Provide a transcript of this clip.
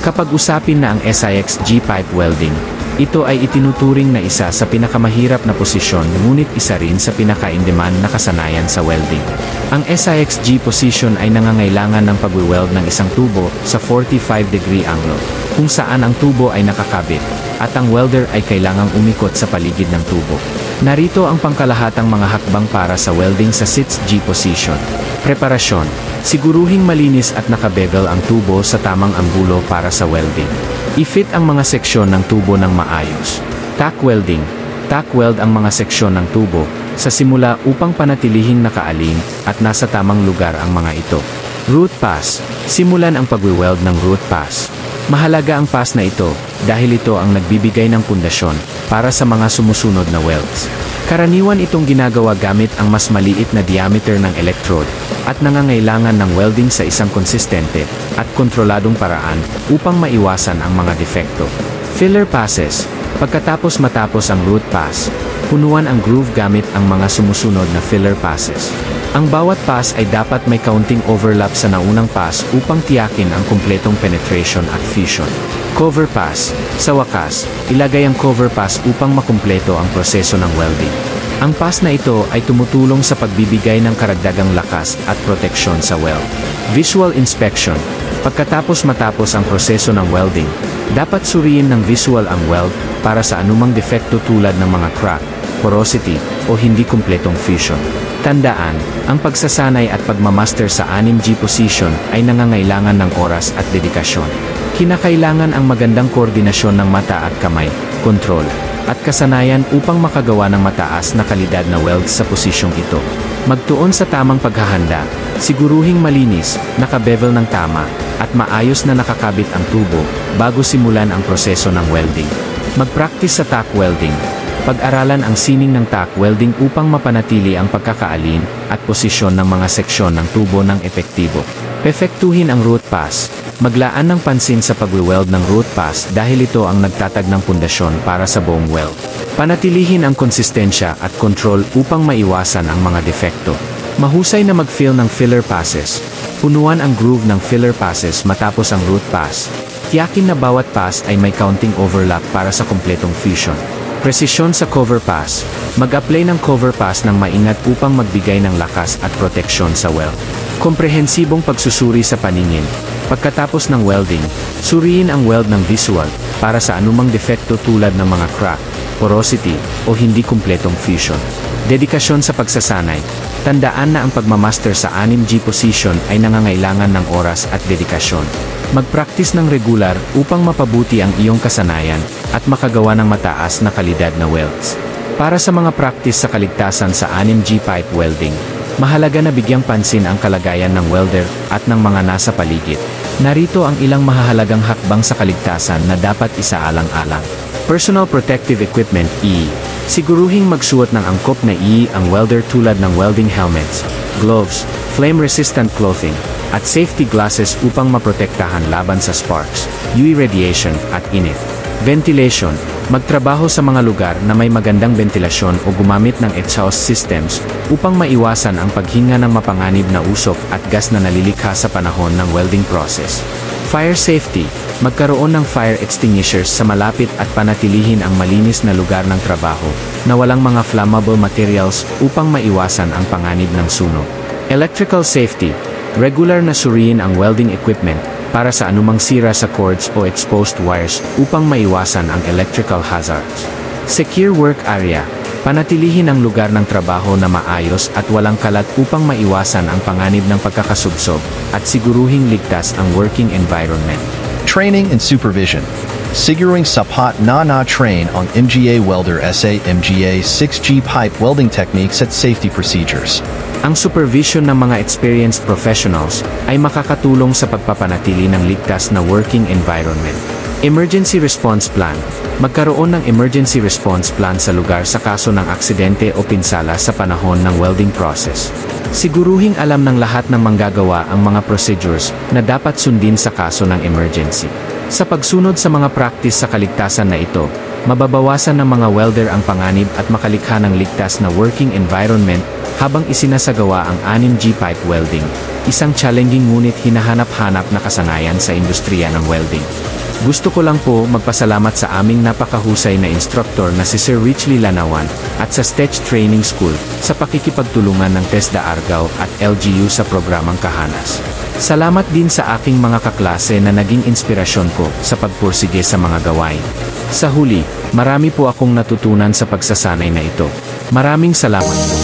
Kapag usapin na ang SIXG pipe welding, ito ay itinuturing na isa sa pinakamahirap na posisyon ngunit isa rin sa pinaka-in-demand na kasanayan sa welding. Ang SIXG position ay nangangailangan ng pag-weld ng isang tubo sa 45-degree angle, kung saan ang tubo ay nakakabit, at ang welder ay kailangang umikot sa paligid ng tubo. Narito ang pangkalahatang mga hakbang para sa welding sa SIXG position. Preparasyon. Siguruhing malinis at nakabevel ang tubo sa tamang anggulo para sa welding. I-fit ang mga seksyon ng tubo ng maayos. Tack welding. Tack weld ang mga seksyon ng tubo sa simula upang panatilihing nakaalim at nasa tamang lugar ang mga ito. Root pass. Simulan ang pagwi-weld ng root pass. Mahalaga ang pass na ito dahil ito ang nagbibigay ng pundasyon para sa mga sumusunod na welds. Karaniwan itong ginagawa gamit ang mas maliit na diameter ng electrode at nangangailangan ng welding sa isang konsistente at kontroladong paraan upang maiwasan ang mga defekto. Filler passes. Pagkatapos matapos ang root pass, punuan ang groove gamit ang mga sumusunod na filler passes. Ang bawat pass ay dapat may kaunting overlap sa naunang pass upang tiyakin ang kumpletong penetration at fusion. Cover pass. Sa wakas, ilagay ang cover pass upang makumpleto ang proseso ng welding. Ang pass na ito ay tumutulong sa pagbibigay ng karagdagang lakas at proteksyon sa weld. Visual inspection. Pagkatapos matapos ang proseso ng welding, dapat suriin ng visual ang weld para sa anumang defekto tulad ng mga crack, porosity, o hindi kumpletong fusion. Tandaan, ang pagsasanay at pagmamaster sa 6G position ay nangangailangan ng oras at dedikasyon. Kinakailangan ang magandang koordinasyon ng mata at kamay, kontrol, at kasanayan upang makagawa ng mataas na kalidad na welds sa posisyong ito. Magtuon sa tamang paghahanda, siguruhing malinis, nakabevel ng tama, at maayos na nakakabit ang tubo bago simulan ang proseso ng welding. Mag-practice sa tack welding. Pag-aralan ang sining ng tack welding upang mapanatili ang pagkakaalin at posisyon ng mga seksyon ng tubo ng epektibo. Perfektuhin ang root pass. Maglaan ng pansin sa pagwi-weld ng root pass dahil ito ang nagtatag ng pundasyon para sa buong weld. Panatilihin ang konsistensya at control upang maiwasan ang mga defekto. Mahusay na mag-fill ng filler passes. Punuan ang groove ng filler passes matapos ang root pass. Tiyakin na bawat pass ay may counting overlap para sa kumpletong fusion. Presisyon sa cover pass. Mag-apply ng cover pass ng maingat upang magbigay ng lakas at proteksyon sa weld. Komprehensibong pagsusuri sa paningin. Pagkatapos ng welding, suriin ang weld ng visual para sa anumang defekto tulad ng mga crack, porosity, o hindi kumpletong fusion. Dedikasyon sa pagsasanay. Tandaan na ang pagmamaster sa 6G position ay nangangailangan ng oras at dedikasyon. Mag-practice ng regular upang mapabuti ang iyong kasanayan at makagawa ng mataas na kalidad na welds. Para sa mga practice sa kaligtasan sa 6G pipe welding, mahalaga na bigyang pansin ang kalagayan ng welder at ng mga nasa paligid. Narito ang ilang mahahalagang hakbang sa kaligtasan na dapat isaalang-alang. Personal Protective Equipment (PPE). Siguruhing magsuot ng angkop na PPE ang welder tulad ng welding helmets, gloves, flame-resistant clothing, at safety glasses upang maprotektahan laban sa sparks, UV radiation, at init. Ventilation. Magtrabaho sa mga lugar na may magandang ventilasyon o gumamit ng exhaust systems upang maiwasan ang paghinga ng mapanganib na usok at gas na nalilikha sa panahon ng welding process. Fire safety. Magkaroon ng fire extinguishers sa malapit at panatilihin ang malinis na lugar ng trabaho na walang mga flammable materials upang maiwasan ang panganib ng sunog. Electrical safety. Regular na suriin ang welding equipment para sa anumang sira sa cords o exposed wires upang maiwasan ang electrical hazards. Secure work area. Panatilihin ang lugar ng trabaho na maayos at walang kalat upang maiwasan ang panganib ng pagkakasubsob at siguruhing ligtas ang working environment. Training and supervision. Siguring sapat na train on MGA welder SA MGA 6G pipe welding techniques at safety procedures. Ang supervision ng mga experienced professionals ay makakatulong sa pagpapanatili ng ligtas na working environment. Emergency Response Plan. Magkaroon ng emergency response plan sa lugar sa kaso ng aksidente o pinsala sa panahon ng welding process. Siguruhing alam ng lahat ng manggagawa ang mga procedures na dapat sundin sa kaso ng emergency. Sa pagsunod sa mga practice sa kaligtasan na ito, Mababawasan ng mga welder ang panganib at makalikha ng ligtas na working environment habang isinasagawa ang 6G pipe welding, isang challenging ngunit hinahanap-hanap na kasanayan sa industriya ng welding. Gusto ko lang po magpasalamat sa aming napakahusay na instruktor na si Sir Richly Lanawan at sa STECH Training School sa pakikipagtulungan ng TESDA Argao at LGU sa programang Kahanas. Salamat din sa aking mga kaklase na naging inspirasyon ko sa pagpursige sa mga gawain. Sa huli, marami po akong natutunan sa pagsasanay na ito. Maraming salamat po.